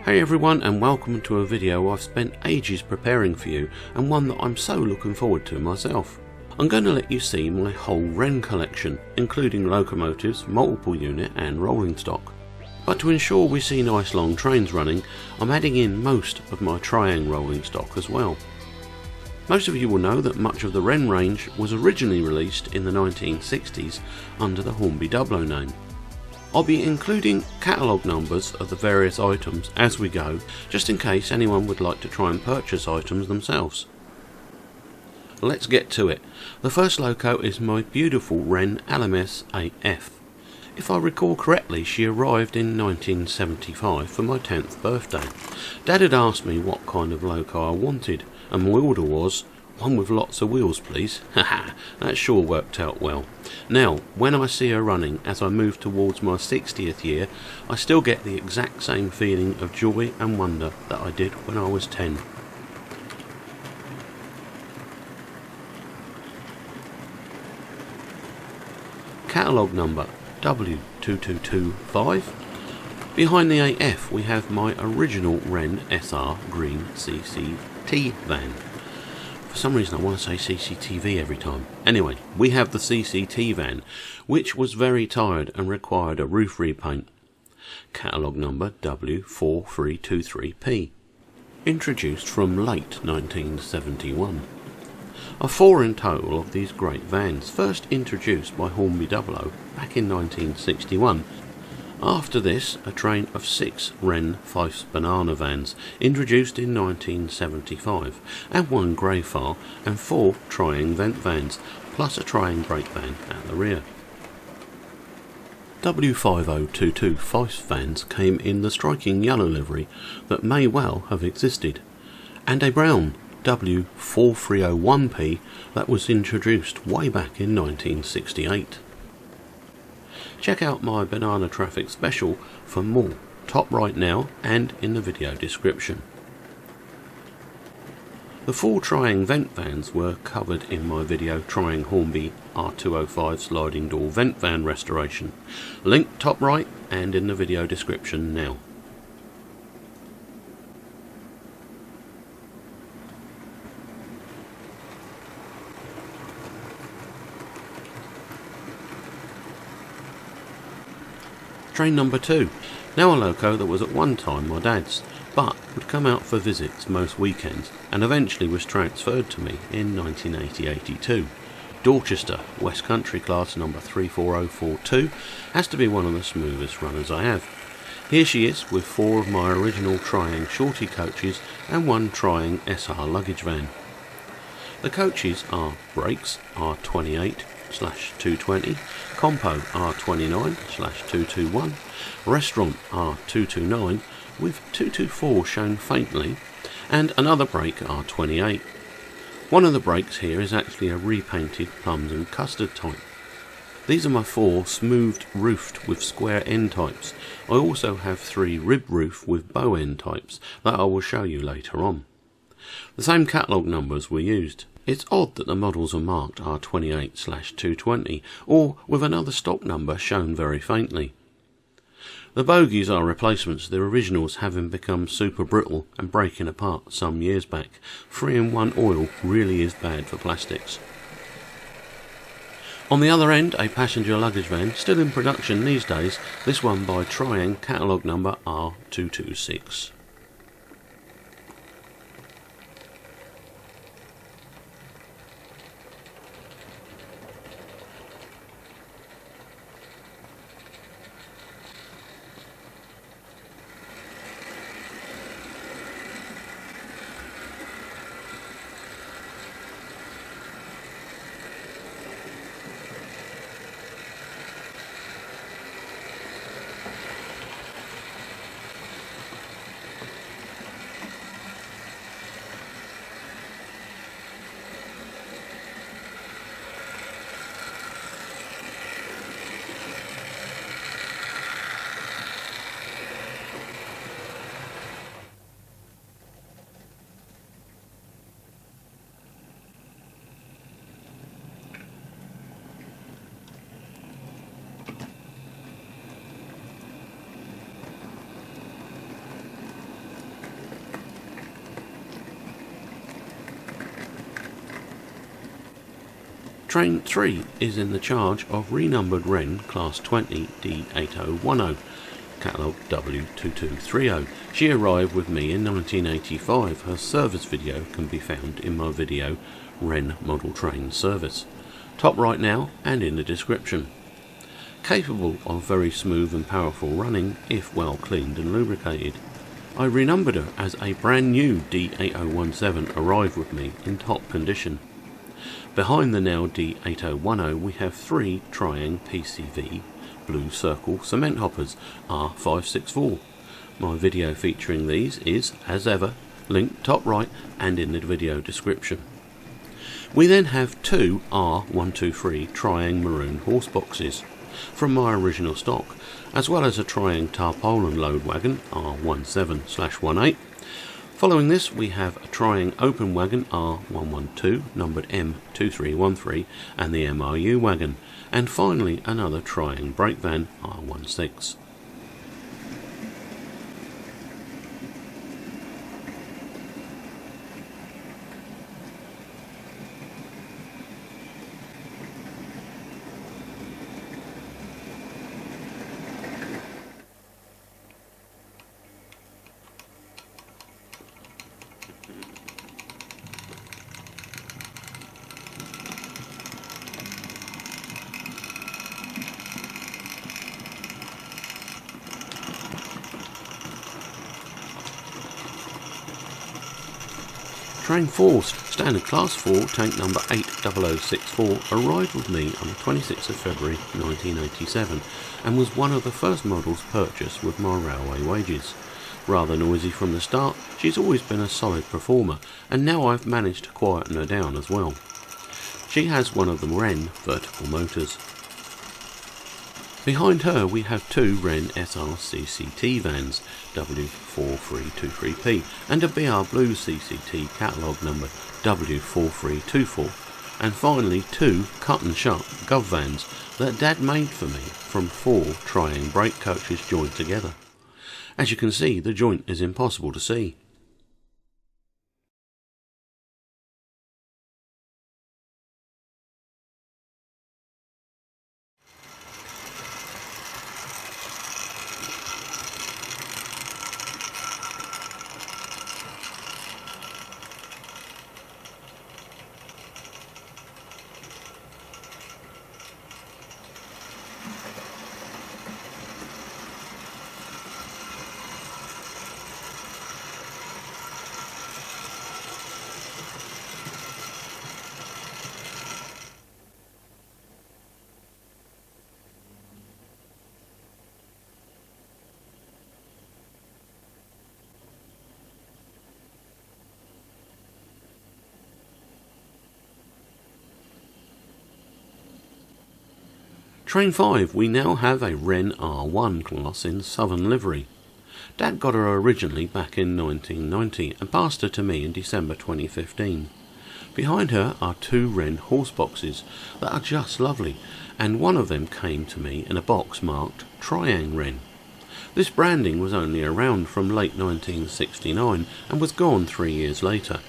Hey everyone, and welcome to a video I've spent ages preparing for you, and one that I'm so looking forward to myself. I'm going to let you see my whole Wrenn collection, including locomotives, multiple unit and rolling stock. But to ensure we see nice long trains running, I'm adding in most of my Triang rolling stock as well. Most of you will know that much of the Wrenn range was originally released in the 1960s under the Hornby Doublo name. I'll be including catalogue numbers of the various items as we go, just in case anyone would like to try and purchase items themselves. Let's get to it. The first loco is my beautiful Wrenn LMS AF. If I recall correctly, she arrived in 1975 for my 10th birthday. Dad had asked me what kind of loco I wanted, and my order was, one with lots of wheels please. Haha, that sure worked out well. Now, when I see her running as I move towards my 60th year, I still get the exact same feeling of joy and wonder that I did when I was 10. Catalogue number W2225. Behind the AF we have my original Wrenn SR green CCT van. For some reason I want to say CCTV every time. Anyway, we have the CCT van, which was very tired and required a roof repaint. Catalogue number W4323P. Introduced from late 1971. Are 4 in total of these great vans, first introduced by Hornby Doublo back in 1961. After this, a train of 6 Wrenn Fife's banana vans, introduced in 1975, and 1 Greyfar and 4 Triang vent vans, plus a Triang brake van at the rear. W5022 Fife's vans came in the striking yellow livery that may well have existed, and a brown W4301P that was introduced way back in 1968. Check out my banana traffic special for more, top right now and in the video description. The 4 Triang vent vans were covered in my video Triang Hornby R205 sliding door vent van restoration, link top right and in the video description now. Train number 2, now a loco that was at one time my dad's, but would come out for visits most weekends and eventually was transferred to me in 1980-82. Dorchester, West Country class number 34042, has to be one of the smoothest runners I have. Here she is with 4 of my original Triang shorty coaches and 1 Triang SR luggage van. The coaches are brakes R28/220, Compo R29/221, Restaurant R229 with 224 shown faintly, and another brake R28. One of the brakes here is actually a repainted plums and custard type. These are my 4 smoothed roofed with square end types. I also have 3 rib roof with bow end types that I will show you later on. The same catalogue numbers were used. It's odd that the models are marked R28/220 or with another stock number shown very faintly. The bogies are replacements, the originals having become super brittle and breaking apart some years back. 3-in-1 oil really is bad for plastics. On the other end, a passenger luggage van, still in production these days, this one by Triang, catalogue number R226. Train 3 is in the charge of renumbered Wrenn Class 20 D8010, catalogue W2230. She arrived with me in 1985. Her service video can be found in my video Wrenn Model Train Service, top right now and in the description. Capable of very smooth and powerful running if well cleaned and lubricated. I renumbered her as a brand new D8017 arrived with me in top condition. Behind the now D8010 we have 3 Triang PCV Blue Circle cement hoppers R564. My video featuring these is, as ever, linked top right and in the video description. We then have 2 R123 Triang maroon horse boxes from my original stock, as well as a Triang tarpaulin load wagon R17/18. Following this we have a Triang open wagon R112 numbered M2313 and the MRU wagon, and finally another Triang brake van R16. Train 4, standard class 4, tank number 80064, arrived with me on the 26th of February 1987 and was one of the first models purchased with my railway wages. Rather noisy from the start, she's always been a solid performer, and now I've managed to quieten her down as well. She has one of the Wrenn vertical motors. Behind her we have 2 Wrenn SR CCT vans W4323P and a BR Blue CCT catalogue number W4324, and finally 2 cut and shut Gov vans that Dad made for me from 4 Triang brake coaches joined together. As you can see, the joint is impossible to see. Train 5, we now have a Wrenn R1 class in southern livery. Dad got her originally back in 1990 and passed her to me in December 2015. Behind her are 2 Wrenn horse boxes that are just lovely, and one of them came to me in a box marked Triang Wrenn. This branding was only around from late 1969 and was gone 3 years later.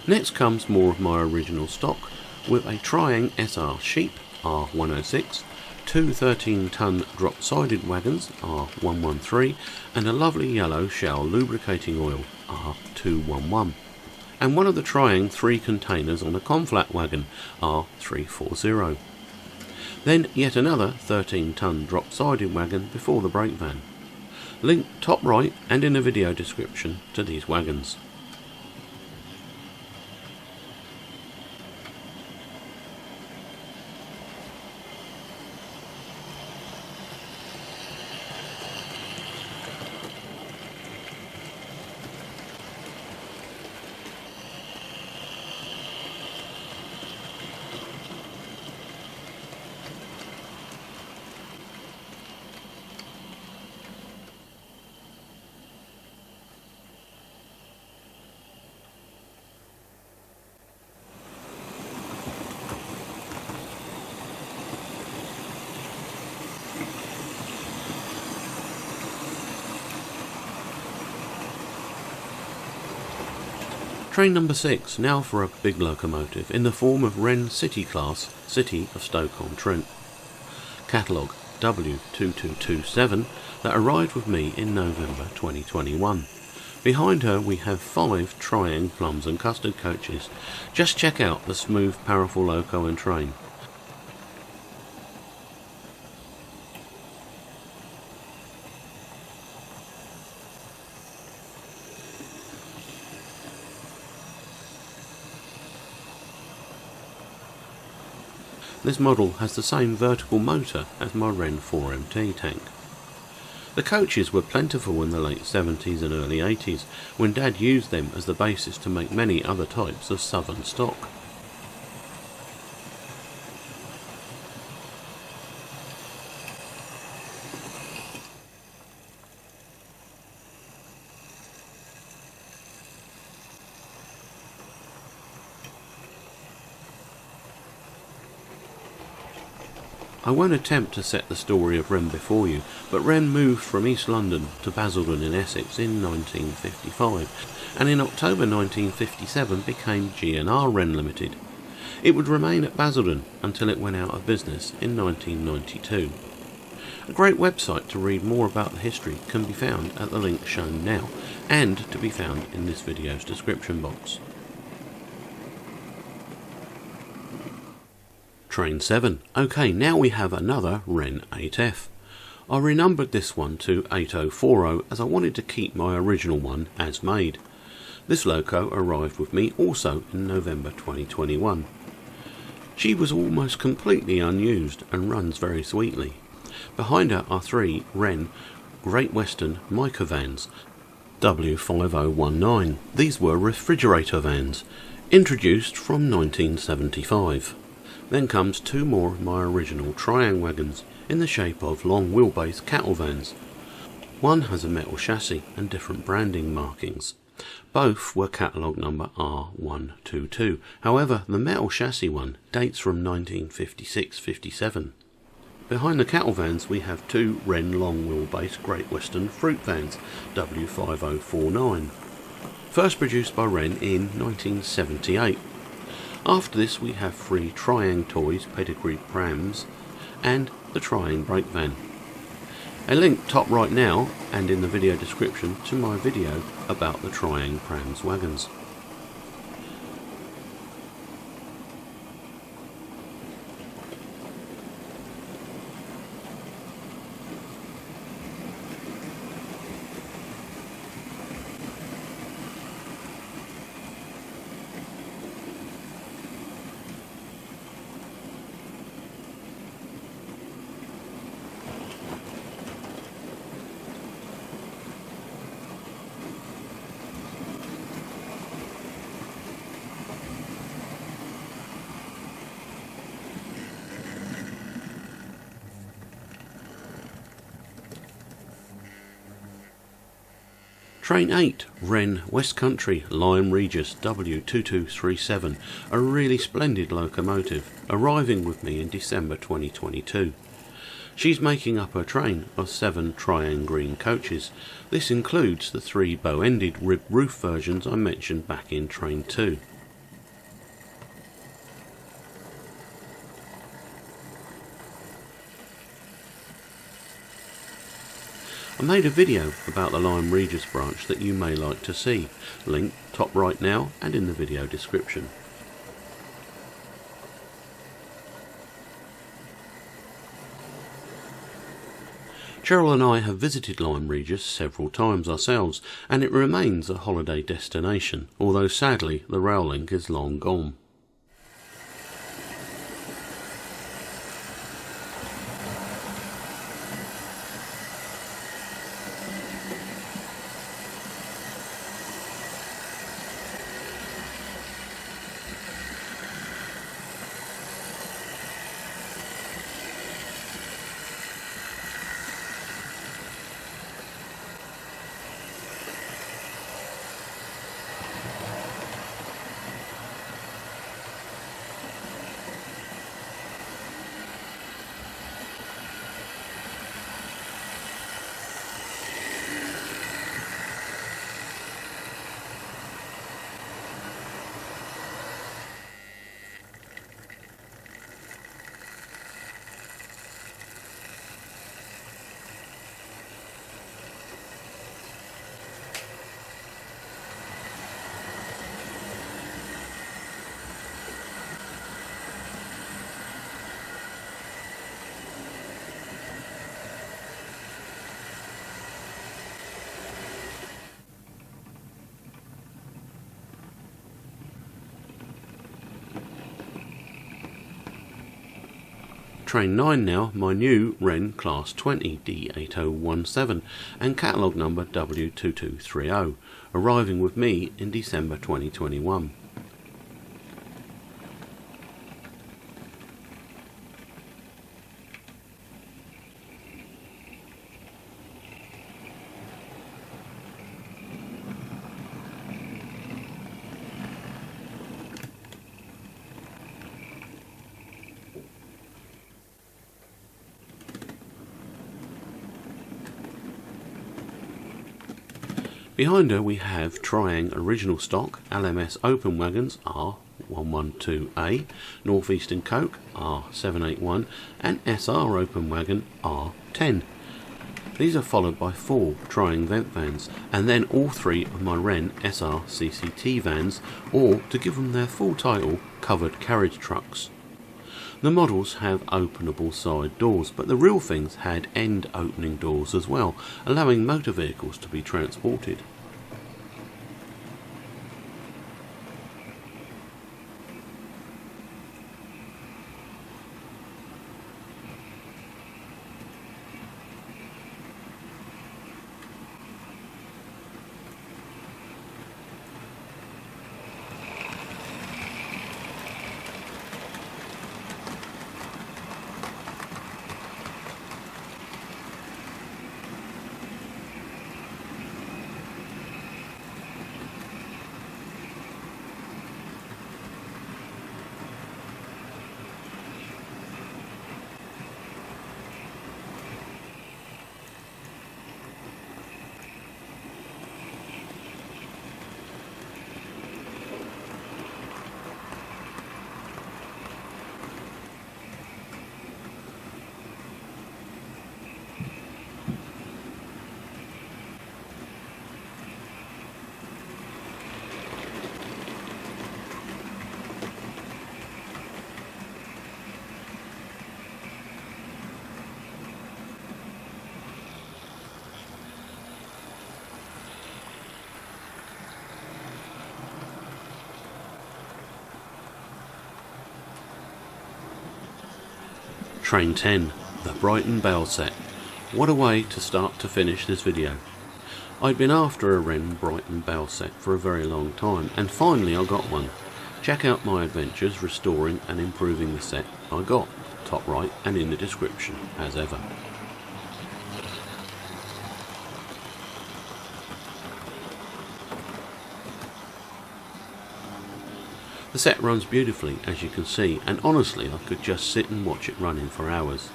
Next comes more of my original stock with a Triang SR Sheep R106, 2 13-ton drop-sided wagons R113 and a lovely yellow Shell lubricating oil R211, and one of the Triang 3 containers on a conflat wagon R340. Then yet another 13-ton drop-sided wagon before the brake van. Link top right and in the video description to these wagons. Train number 6, now for a big locomotive in the form of Wrenn City Class, City of Stoke-on-Trent. Catalogue W2227 that arrived with me in November 2021. Behind her we have 5 Triang plums and custard coaches. Just check out the smooth, powerful loco and train. This model has the same vertical motor as my Wrenn 4MT tank. The coaches were plentiful in the late 70s and early 80s, when Dad used them as the basis to make many other types of southern stock. I won't attempt to set the story of Wrenn before you, but Wrenn moved from East London to Basildon in Essex in 1955, and in October 1957 became G&R Wrenn Limited. It would remain at Basildon until it went out of business in 1992. A great website to read more about the history can be found at the link shown now, and to be found in this video's description box. Train 7. Okay, now we have another Wrenn 8F. I renumbered this one to 8040 as I wanted to keep my original one as made. This loco arrived with me also in November 2021. She was almost completely unused and runs very sweetly. Behind her are 3 Wrenn Great Western Mica vans, W5019. These were refrigerator vans, introduced from 1975. Then comes 2 more of my original Triang wagons in the shape of long wheelbase cattle vans. One has a metal chassis and different branding markings. Both were catalogue number R122. However, the metal chassis one dates from 1956-57. Behind the cattle vans we have 2 Wrenn long wheelbase Great Western fruit vans, W5049. First produced by Wrenn in 1978. After this we have 3 Triang toys, Pedigree Prams, and the Triang brake van. A link top right now and in the video description to my video about the Triang Prams wagons. Train 8, Wrenn West Country Lyme Regis W2237, a really splendid locomotive, arriving with me in December 2022. She's making up her train of 7 Triang green coaches. This includes the 3 bow-ended ribbed roof versions I mentioned back in Train 2. I made a video about the Lyme Regis branch that you may like to see, link top right now and in the video description. Cheryl and I have visited Lyme Regis several times ourselves, and it remains a holiday destination, although sadly the rail link is long gone. Train 9 now, my new Wrenn Class 20 D8017 and catalogue number W2230, arriving with me in December 2021. Behind her we have Triang original stock LMS open wagons R112A, Northeastern Coke R781 and SR open wagon R10. These are followed by 4 Triang vent vans and then all 3 of my Wrenn SR CCT vans, or to give them their full title, covered carriage trucks. The models have openable side doors, but the real things had end opening doors as well, allowing motor vehicles to be transported. Train 10, the Brighton Belle set. What a way to start to finish this video. I'd been after a Wrenn Brighton Belle set for a very long time, and finally I got one. Check out my adventures restoring and improving the set I got, top right and in the description as ever. The set runs beautifully, as you can see, and honestly I could just sit and watch it running for hours.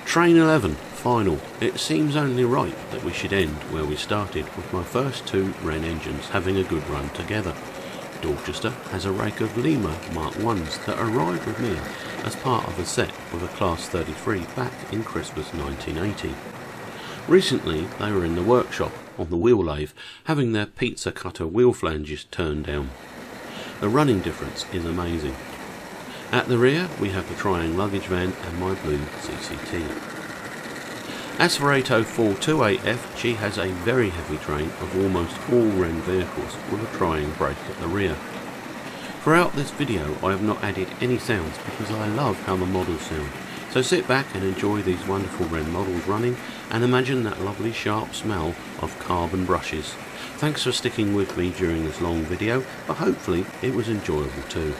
Train 11, final. It seems only right that we should end where we started, with my first 2 Wrenn engines having a good run together. Dorchester has a rake of Lima Mark 1s that arrived with me as part of a set with a Class 33 back in Christmas 1980. Recently they were in the workshop on the wheel lathe having their pizza cutter wheel flanges turned down. The running difference is amazing. At the rear we have the Triang luggage van and my blue CCT. As for 80428F, she has a very heavy train of almost all Wrenn vehicles with a Triang brake at the rear. Throughout this video I have not added any sounds because I love how the models sound, so sit back and enjoy these wonderful Wrenn models running and imagine that lovely sharp smell of carbon brushes. Thanks for sticking with me during this long video, but hopefully it was enjoyable too.